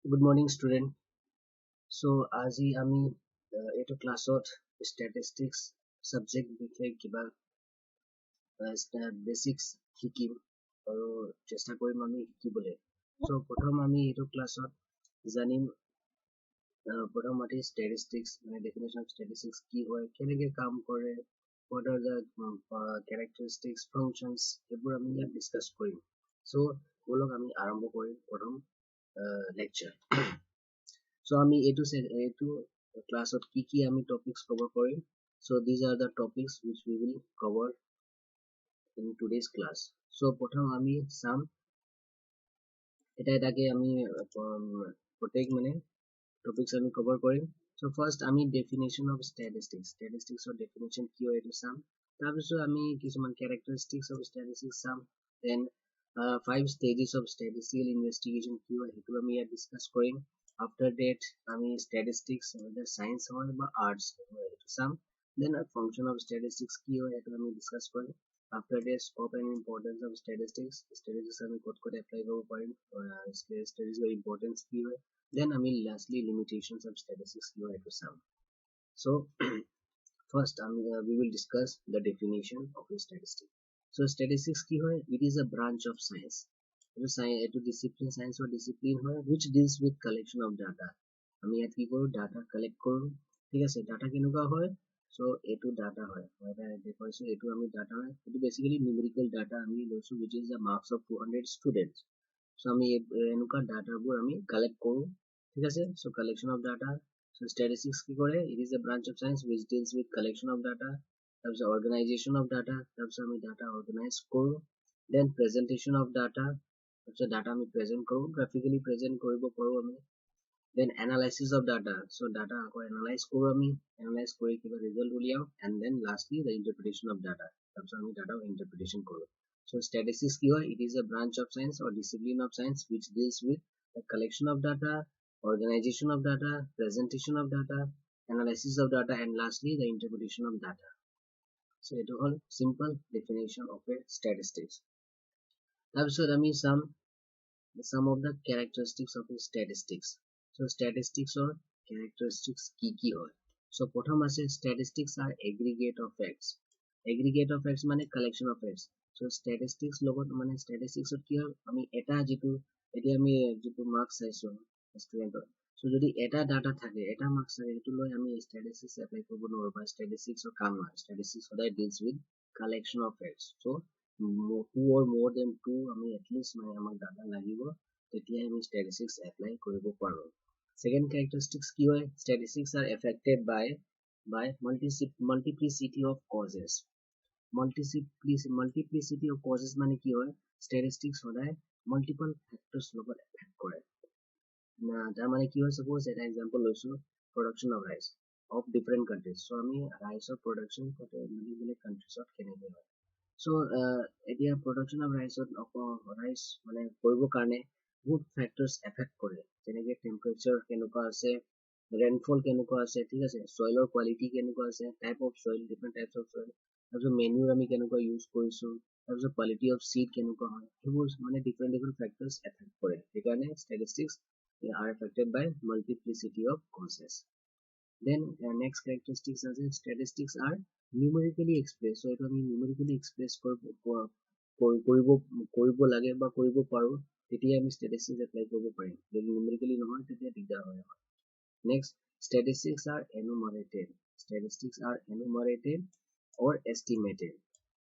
Good morning, student. So, আজি আমি এইটো ক্লাছত statistics subject বিষয়ে কিবা basics শিকিম আৰু চেষ্টা কৰিম আমি শিকিবলৈ। So, প্ৰথম আমি এইটো ক্লাছত জানিম প্ৰথমতে statistics মানে definition of statistics কি হয়, কেনেকৈ কাম কৰে, what are the characteristics, functions এইবোৰ আমি ইয়াত discuss কৰিম। So, বলক আমি আৰম্ভ কৰিম প্ৰথম lecture। So আমি এইটো ক্লাছত কি আমি টপিকস কভাৰ কৰিম। So these are the topics which we will cover in today's class. So প্ৰথম আমি চাম এটাকে আমি প্ৰত্যেক মানে টপিকস আমি কভাৰ কৰিম। So first আমি definition of statistics or definition কি হয় এইটো চাম। তাৰপিছত আমি কিছুমান characteristics of statistics চাম। Then 5 stages of statistical investigation কি হয় সেইটো আমি ইয়াত discuss কৰিম। After that আমি statistics whether science হয় বা arts হয় সেইটো চাম। Then a function of statistics কি হয় সেইটো আমি discuss কৰিম। After that scope and importance of statistics আমি ক'ত apply কৰিব পাৰিম, statistics importance কি হয়। Then আমি lastly limitations of statistics কি হয় সেইটো চাম। So first we will discuss the definition of a statistic. So statistics কি হয়, it is a branch of science. এইটো discipline science or discipline হয় which deals with collection of data. আমি ইয়াত কি কৰো, data collect কৰো। ঠিক আছে, data কেনেকুৱা হয়, so এইটো data হয়, দেখুৱাইছো এইটো আমি data হয়, এইটো basically numerical data আমি লৈছো which is the marks of 200 students. So আমি এনেকুৱা data বোৰ আমি collect কৰো। ঠিক আছে, so collection of data. So statistics কি কৰে, it is a branch of science which deals with collection of data, তাৰপিছত organization of data, তাৰপিছত আমি data organize কৰো। Then presentation of data, তাৰপিছত data আমি present কৰো, graphically present কৰিব পাৰো আমি। Then analysis of data, so data আকৌ analyze কৰো আমি, analyze কৰি কিবা result উলিয়াও। And then lastly the interpretation of data, তাৰপিছত আমি data interpretation কৰো। So statistics কি হয়, it is a branch of science or discipline of science which deals with the collection of data, organization of data, presentation of data, analysis of data, and lastly the interpretation of data. So এইটো হ'ল simple definition of a statistics. তাৰপিছত আমি চাম some of the characteristics of a statistics. So statistics or characteristics কি হয়। So প্ৰথম আছে statistics are aggregate of facts. Aggregate of facts মানে collection of facts. So statistics লগত মানে statistics কি হয়, আমি এটা যিটো এতিয়া আমি যিটো মাৰ্কস চাইছো ষ্টুডেন্টৰ, so যদি এটা ডাটা থাকে, এটা মাৰ্কস থাকে, সেইটো লৈ আমি statistics এপ্লাই কৰিব নোৱাৰো বা statistics কাম নহয়। Statistics সদায় deals with collection of facts. So 2 or more than 2 আমি at least মানে আমাক ডাটা লাগিব, তেতিয়াহে আমি statistics এপ্লাই কৰিব পাৰো। Second characteristics কি হয়, statistics are affected by multiplicity of causes. Multiplicity of causes মানে কি হয়, statistics সদায় multiple factors লগত affect কৰে। তাৰ মানে কি হয়, suppose এটা example লৈছো, production of rice of different countries. So আমি rice of production বেলেগ countries ত কেনেকৈ হয়। So এতিয়া production of rice মানে কৰিবৰ কাৰণে বহুত factors affect কৰে, যেনেকে temperature কেনেকুৱা আছে, rainfall কেনেকুৱা আছে, ঠিক আছে, soilৰ quality কেনেকুৱা আছে, type of soil, different types of soil, তাৰপিছত manure আমি কেনেকুৱা use কৰিছো, তাৰপিছত quality of seed কেনেকুৱা হয়, সেইবোৰ মানে different factors affect কৰে। সেইকাৰণে statistics are affected by multiplicity of causes. Then next characteristics as statistics are numerically expressed. So এইটো আমি numerically express কৰিব লাগে বা কৰিব পাৰো, তেতিয়া আমি statistics apply কৰিব পাৰিম। যদি numerically নহয় তেতিয়া দিগদাৰ হয়। Next, statistics are enumerated. Statistics are enumerated or estimated.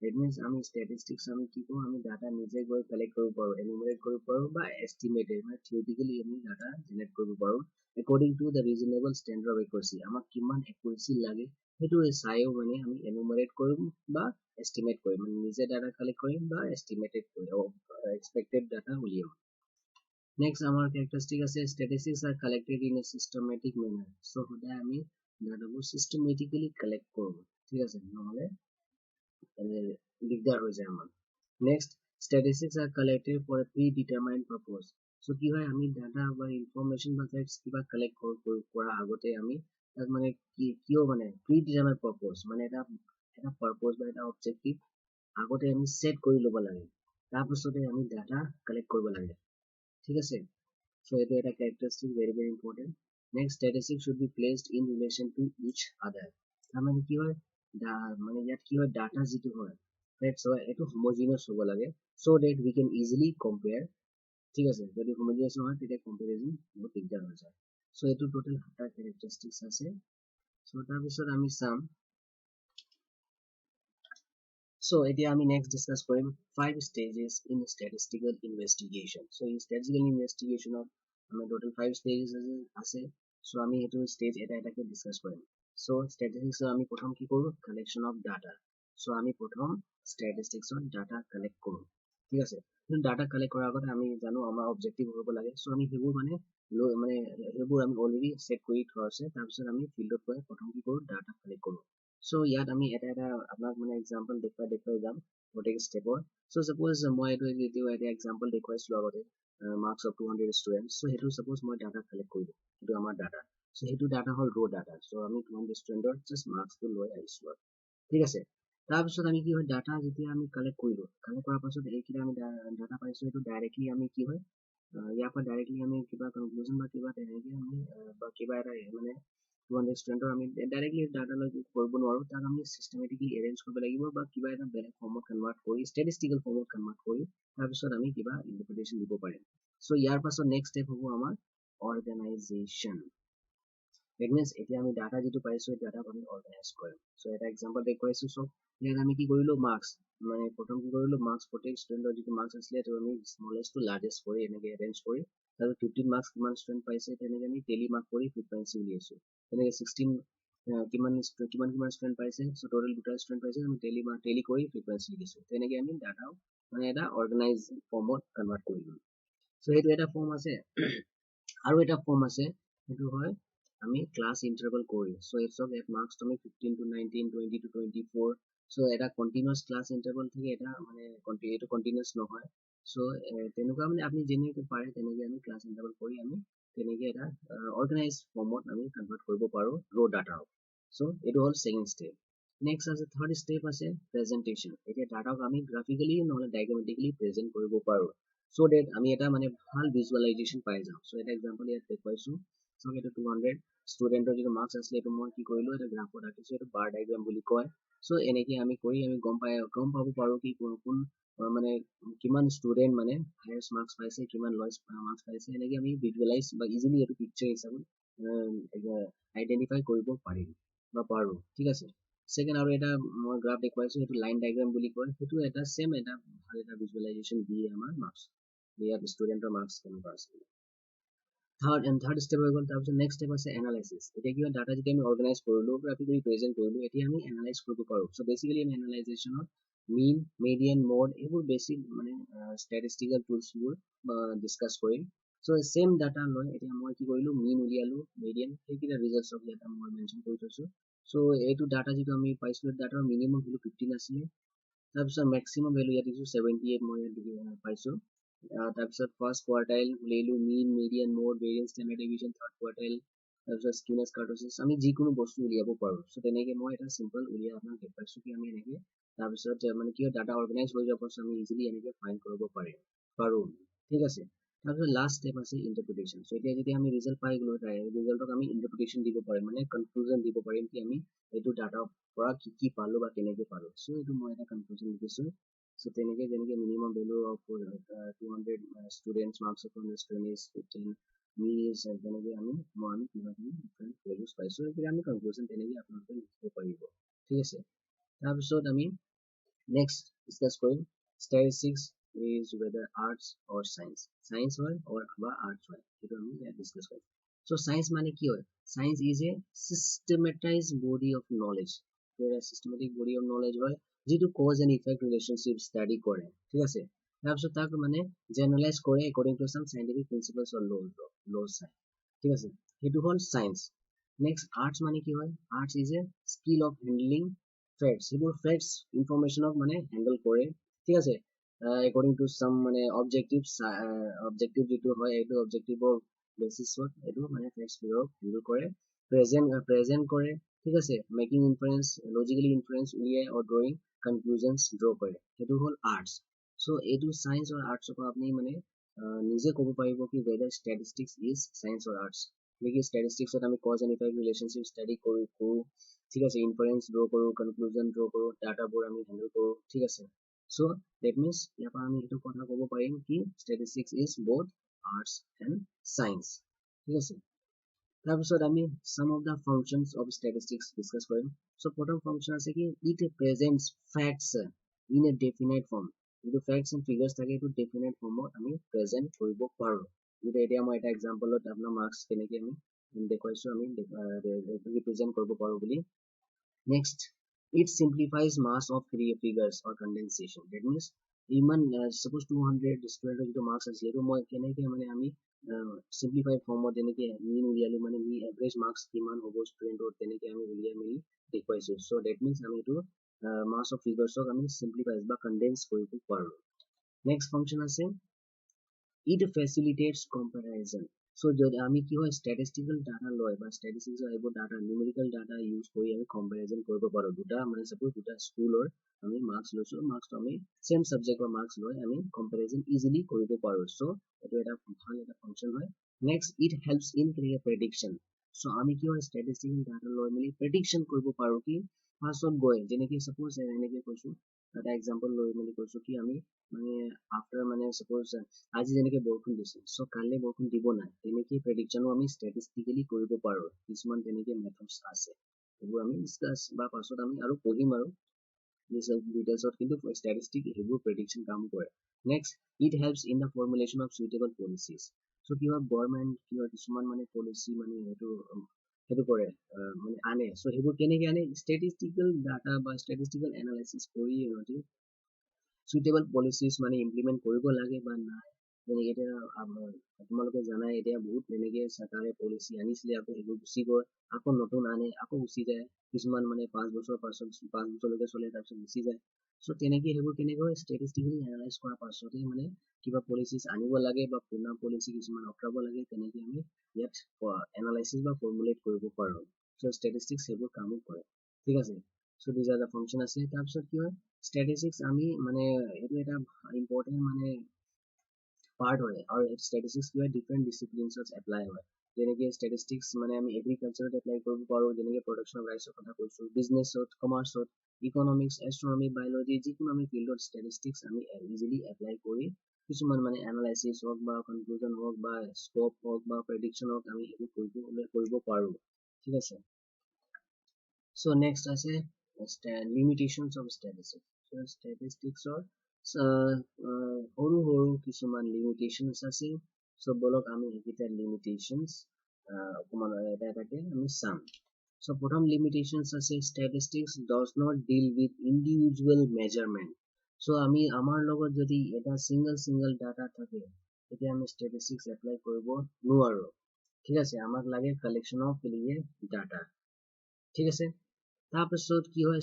That means আমি statistics আমি কি কৰো, আমি data নিজে গৈ collect কৰিব পাৰো, enumerate কৰিব পাৰো বা estimated মানে theoretically আমি data generate কৰিব পাৰো according to the reasonable standard of accuracy. আমাক কিমান accuracy লাগে সেইটো চাইও মানে আমি enumerate কৰিম বা estimate কৰিম, মানে নিজে data collect কৰিম বা estimated কৰিম, expected data উলিয়াম। Next আমাৰ characteristic আছে statistics are collected in a systematic manner. So সদায় আমি dataবোৰ systematically collect কৰো, ঠিক আছে, নহলে দিগদাৰ হৈ যায় আমাৰ। Next, statistics are collected for a predetermined purpose. So কি হয়, আমি data বা information বা facts কিবা collect কৰাৰ আগতে আমি তাক মানে কিয় মানে predetermined purpose মানে এটা purpose বা এটা objective আগতে আমি set কৰি ল'ব লাগে, তাৰপিছতে আমি data collect কৰিব লাগে, ঠিক আছে। So এইটো এটা characteristic very important. Next, statistics should be placed in relation to each other. তাৰমানে কি হয় মানে ইয়াত কি হয় ডাটা যিটো হয় ফেক্টছ হয় এইটো homogeneous হ'ব লাগে so that we can easily compare. ঠিক আছে, যদি homogeneous নহয় তেতিয়া comparison বহুত দিগদাৰ হৈ যায়. So এইটো total 7টা characteristics আছে. So তাৰপিছত আমি চাম. So এতিয়া আমি next discuss কৰিম 5 stages in statistical investigation. So in statistical investigation of আমাৰ total 5 stages আছে. So আমি এইটো stage এটা এটাকে discuss কৰিম. So statistics আমি প্ৰথম কি কৰো collection of data. So আমি প্ৰথম statistics data collect কৰো. ঠিক আছে, data collect কৰাৰ আগতে আমি জানো আমাৰ objective হ'ব লাগে. So আমি সেইবোৰ মানে সেইবোৰ আমি already set কৰি থোৱা আছে. তাৰপিছত আমি ফিল্ডত গৈ প্ৰথম কি কৰো data collect কৰো. So ইয়াত আমি এটা এটা আপোনাক মানে example দেখুৱাই যাম প্ৰত্যেক ষ্টেপৰ. So suppose মই এইটো এটা example দেখুৱাইছিলো আগতে marks of 200 students. So সেইটো suppose মই data collect কৰিলো, সেইটো আমাৰ data. So সেইটো data হ'ল raw data. So আমি 200 students just marks টো লৈ আহিছো আৰু ঠিক আছে। তাৰপিছত আমি কি হয় data যেতিয়া আমি collect কৰিলো, collect কৰাৰ পাছত এইকেইটা আমি data পাইছো সেইটো directly আমি কি হয় ইয়াৰ পৰা directly আমি কিবা conclusion বা কিবা তেনেকে আমি বা কিবা এটা মানে 200 students আমি directly data লৈ কৰিব নোৱাৰো, তাক আমি systematically arrange কৰিব লাগিব বা কিবা এটা বেলেগ ফৰ্মত কনভাৰ্ট কৰি statistical ফৰ্মত কনভাৰ্ট কৰি তাৰপিছত আমি কিবা ইন্টাৰপ্ৰিটেশ্যন দিব পাৰিম। So ইয়াৰ পাছত next step হ'ব আমাৰ organization. That means এতিয়া আমি data যিটো পাইছো এই data আমি organize কৰিম। So এটা example দেখুৱাইছো। So ইয়াত আমি কি কৰিলো marks মানে প্ৰথম কি কৰিলো marks প্ৰত্যেক student যিটো marks আছিলে সেইটো আমি smallest to largest কৰি এনেকে arrange কৰি তাৰপিছত 15 marks কিমান student পাইছে তেনেকে আমি tally mark কৰি frequency উলিয়াইছো। তেনেকে 16 কিমান student পাইছে, so total দুটা student পাইছে আমি tally কৰি frequency লিখিছো। তেনেকে আমি data মানে এটা organized ফৰ্মত কনভাৰ্ট কৰিলো। So সেইটো এটা ফৰ্ম আছে। আৰু এটা ফৰ্ম আছে সেইটো হয় আমি class interval কৰি। So it's of at marks তুমি 15 to 19 20 to 24। So এটা continuous class interval থাকে, এটা মানে এইটো continuous নহয়। So তেনেকুৱা মানে আপুনি যেনেকে পাৰে তেনেকে আমি class interval কৰি আমি তেনেকে এটা organized ফৰ্মত আমি কনভাৰ্ট কৰিব পাৰো raw data। So এইটো হ'ল second step. Next আছে third step আছে presentation. এতিয়া ডাটাক আমি graphically নহলে diagrammatically present কৰিব পাৰো so that আমি এটা মানে ভাল visualization পাই যাওঁ। So এটা example ইয়াত দেখুৱাইছো। So এইটো 200 ষ্টুডেণ্টৰ যিটো মাৰ্কছ আছিলে এইটো মই কি কৰিলো এটা গ্ৰাফত আঁকিছো, এইটো বাৰ ডায়াগ্ৰাম বুলি কয়। So এনেকে আমি কৰি আমি গম পাব পাৰো কি কোন মানে কিমান ষ্টুডেণ্ট মানে হায়েষ্ট মাৰ্কছ পাইছে, কিমান লয়েষ্ট মাৰ্কছ পাইছে, এনেকে আমি ভিজুৱেলাইজ বা ইজিলি এইটো পিকচাৰ হিচাপত আইডেন্টিফাই কৰিব পাৰিম বা পাৰো। ঠিক আছে, ছেকেণ্ড আৰু এটা মই গ্ৰাফ দেখুৱাইছো সেইটো লাইন ডায়াগ্ৰাম বুলি কয়। সেইটো এটা চেম এটা ভাল এটা ভিজুৱেলাইজেশ্যন দিয়ে আমাৰ মাৰ্কছ, ইয়াত ষ্টুডেণ্টৰ মাৰ্কছ কেনেকুৱা আছে। থাৰ্ড ষ্টেপ হৈ গ'ল। তাৰপিছত নেক্সট ষ্টেপ আছে এনালাইচিছ। এতিয়া কি হয় ডাটা যেতিয়া আমি অৰ্গেনাইজ কৰিলো গ্ৰাফিকেলি প্ৰেজেণ্ট কৰিলো, এতিয়া আমি এনালাইজ কৰিব পাৰো। চ' বেচিকেলি আমি এনালাইজেশ্যনত মিন মেডিয়ান মড এইবোৰ বেছিক মানে ষ্টেটিষ্টিকেল টুলছবোৰ ডিছকাছ কৰিম। চ' চেম ডাটা লৈ এতিয়া মই কি কৰিলো মিন উলিয়ালো, মেডিয়ান সেইকেইটা ৰিজাল্টছক ইয়াত মই মেনশ্যন কৰি থৈছো। চ' এইটো ডাটা যিটো আমি পাইছিলো ডাটাৰ মিনিমাম ভেলু 15 আছিলে, তাৰপিছত মেক্সিমাম ভেলু ইয়াত দিছো 78 মই ইয়াত পাইছো। তাৰপিছত ফাৰ্ষ্ট কোৱাৰ্টাইল উলিয়ালো, মিন মেডিয়ান মড ভেৰিয়েন্স ষ্টেণ্ডাৰ্ড ডেভিয়েশ্যন থাৰ্ড কোৱাৰ্টাইল, তাৰপিছত স্কিউনেছ কাৰ্টচিছ আমি যিকোনো বস্তু উলিয়াব পাৰো। চ' তেনেকে মই এটা চিম্পল উলিয়াই আপোনাক দেখুৱাইছো কি আমি এনেকে তাৰপিছত মানে কি হয় ডাটা অৰ্গেনাইজ হৈ যোৱাৰ পাছত আমি ইজিলি এনেকে ফাইণ্ড কৰিব পাৰো। ঠিক আছে, তাৰপিছত লাষ্ট ষ্টেপ আছে ইণ্টাৰপ্ৰিটেশ্যন। চ' এতিয়া যেতিয়া আমি ৰিজাল্ট পাই গলো ৰিজাল্টক আমি ইণ্টাৰপ্ৰিটেশ্যন দিব পাৰিম, মানে কনক্লুজন দিব পাৰিম কি আমি এইটো ডাটাৰ পৰা কি পালো বা কেনেকে পালো। চ' এইটো মই এটা কনক্লুজন লিখিছো। So তেনেকে যেনেকে minimum value of 200 students marks of 200 students 15 means তেনেকে আমি কিবা different values পাইছো, এতিয়া আমি conclusion তেনেকে আপোনালোকে লিখিব পাৰিব। ঠিক আছে, তাৰপিছত আমি next discuss কৰিম statistics is whether arts or science, science হয় বা arts হয়, সেইটো আমি ইয়াত discuss কৰিম। So science মানে কি হয়, science is a systematized body of knowledge, এটা systematic body of knowledge হয় যিটো cause and effect relationship study কৰে। ঠিক আছে, তাৰপিছত তাক মানে generalize কৰে according to some scientific principles or laws চাই। ঠিক আছে, সেইটো হ'ল science। next arts মানে কি হয়, arts is a skill of handling facts, সেইবোৰ facts informationক মানে handle কৰে। ঠিক আছে, according to some মানে objective যিটো হয় এইটো objectiveৰ বেচিছত এইটো মানে facts বোৰক handle কৰে, present কৰে। ঠিক আছে, মেকিং ইনফাৰেঞ্চ লজিকেলি ইনফাৰেঞ্চ উলিয়াই or drawing conclusions draw কৰে, সেইটো হ'ল arts। So এইটো science or arts পৰা আপুনি মানে নিজে ক'ব পাৰিব কি whether statistics is science or arts নেকি statisticsত আমি cause and effect relationship study কৰো ঠিক আছে inference draw কৰো conclusion draw কৰো ডাটাবোৰ আমি handle কৰো ঠিক আছে so that means ইয়াৰ পৰা আমি এইটো কথা ক'ব পাৰিম কি statistics is both arts and science ঠিক আছে তাৰপিছত আমি some of the functions of statistics discuss কৰিম so প্ৰথম function আছে কি it presents facts in a definite form যিটো facts and figures থাকে এইটো definite formত আমি present কৰিব পাৰো যদি এতিয়া মই এটা exampleত আপোনাৰ marks কেনেকৈ আমি দেখুৱাইছো আমি represent কৰিব পাৰো বুলি next it simplifies mass of figures or condensation that means ইমান suppose 200 student যিটো marks আছে এইটো মই কেনেকৈ মানে আমি simplified formত যেনেকৈ mean উলিয়ালো মানে average marks কিমান হ'ব studentৰ তেনেকৈ আমি উলিয়াই মেলি দেখুৱাইছো so that means আমি এইটো mass of figuresক আমি simplify বা condense কৰিব পাৰো next function আছে it facilitates comparison so যদি আমি কি হয় statistical data লয় বা statistics এইবোৰ data numerical data use কৰি আমি comparison কৰিব পাৰো দুটা মানে suppose দুটা স্কুলৰ আমি marks লৈছো marks আমি same subject ৰ marks লৈ আমি comparison easily কৰিব পাৰো so এইটো এটা ভাল এটা function হয় next it helps in prediction so আমি কি হয় statistical data লৈ মেলি prediction কৰিব পাৰো কি ফাৰ্ষ্টত গৈ যেনেকৈ suppose এনেকৈ কৈছো এটা example লৈ মেলি কৈছো কি আমি মানে after মানে suppose আজি যেনেকৈ বৰষুণ দিছে so কাইলৈ বৰষুণ দিব নাই তেনেকৈ প্ৰেডিকশ্যনো আমি statistically কৰিব পাৰো কিছুমান তেনেকৈ মেথডছ আছে এইবোৰ আমি ডিসকাস বা পাছত আমি আৰু পঢ়িম আৰু ডিটেইলছত কিন্তু statistic এইবোৰ প্ৰেডিকশ্যন কাম কৰে next it helps in the formulation of suitable policies so কি হয় গভৰ্ণমেণ্ট কি হয় কিছুমান মানে পলিচি মানে সেইটো কৰে মানে আনে so সেইবোৰ কেনেকৈ আনে statistical data বা statistical analysis কৰি ইহঁতি suitable policies মানে implement কৰিব লাগে বা নাই যেনেকৈ এতিয়া তোমালোকে জানাই এতিয়া বহুত তেনেকৈ চৰকাৰে policy আনিছিলে আকৌ সেইবোৰ গুচি গ'ল আকৌ নতুন আনে আকৌ গুচি যায় কিছুমান মানে 5 বছৰ পাছত 5 বছৰলৈকে চলে তাৰপিছত গুচি যায় so তেনেকৈ সেইবোৰ কেনেকৈ statistically analyze কৰাৰ পাছতে মানে কিবা policies আনিব লাগে বা পুৰণা policy কিছুমান আঁতৰাব লাগে তেনেকৈ আমি ইয়াত analysis বা formulate কৰিব পাৰো so statistics সেইবোৰ কামো কৰে ঠিক আছে so these are the function আছে তাৰপিছত কি হয় statistics আমি মানে এইটো এটা important মানে part হয় আৰু statistics কি হয় different disciplines apply হয় যেনেকৈ statistics মানে আমি agriculture apply কৰিব পাৰো যেনেকৈ production of rice কথা কৈছো business commerce economics astronomy biology যিকোনো আমি ফিল্ডত statistics আমি easily apply কৰি কিছুমান মানে analysis হওক বা conclusion হওক বা scope হওক বা prediction হওক আমি এইবোৰ কৰিব পাৰো ঠিক আছে so next আছে limitations of statistics so statistics সৰু সৰু কিছুমান limitations আছে so বলক আমি এইকেইটা limitations অকমান এটা এটাকে আমি চাম so প্ৰথম limitations আছে statistics does not deal with individual measurement so আমি আমাৰ লগত যদি এটা single data থাকে তেতিয়া আমি statistics apply কৰিব নোৱাৰো ঠিক আছে আমাক লাগে collection of data ঠিক আছে তাৰপিছত কি হয়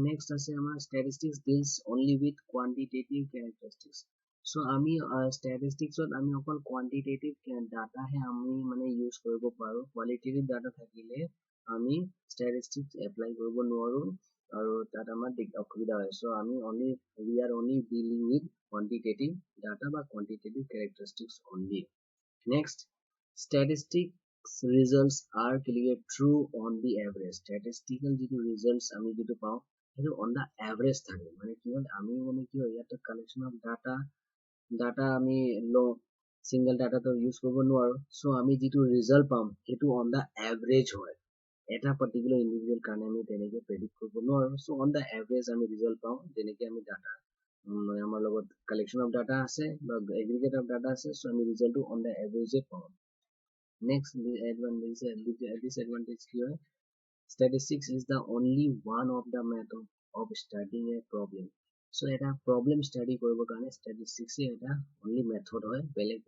next আছে আমাৰ statistics deals only with quantitative characteristics so আমি statisticsত আমি অকল quantitative data হে আমি মানে use কৰিব পাৰো qualitative data থাকিলে আমি statistics apply কৰিব নোৱাৰো আৰু তাত আমাৰ অসুবিধা হয় so আমি we are only dealing with quantitative data বা quantitative characteristics only next statistics results are clear true on the average statistical যিটো results আমি যেটো পাও সেইটো on the average থাকে মানে কি হয় আমি মানে কি হয় ইয়াতে collection of data আমি লও single data তো use কৰিব নোৱাৰো so আমি যেটো result পাম সেইটো on the average হয় এটা particular individual কাৰণে আমি তেনেকৈ predict কৰিব নোৱাৰো so on the average আমি result পাও যেনেকৈ আমি data মানে আমাৰ লগত collection of data আছে বা aggregate of data আছে so আমি result টো on the average পাও next disadvantage কি হয় statistics is the only one of the method of studying a problem so এটা problem study কৰিবৰ কাৰণে statistics এটা only method হয় বেলেগ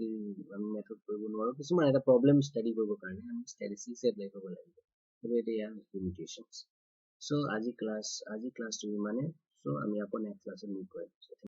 আমি method কৰিব নোৱাৰো কিছুমান এটা problem study কৰিবৰ কাৰণে আমি statistics apply কৰিব লাগিব সেইটো এটা limitations so আজি class টো ইমানে so আমি আকৌ next class meet কৰিম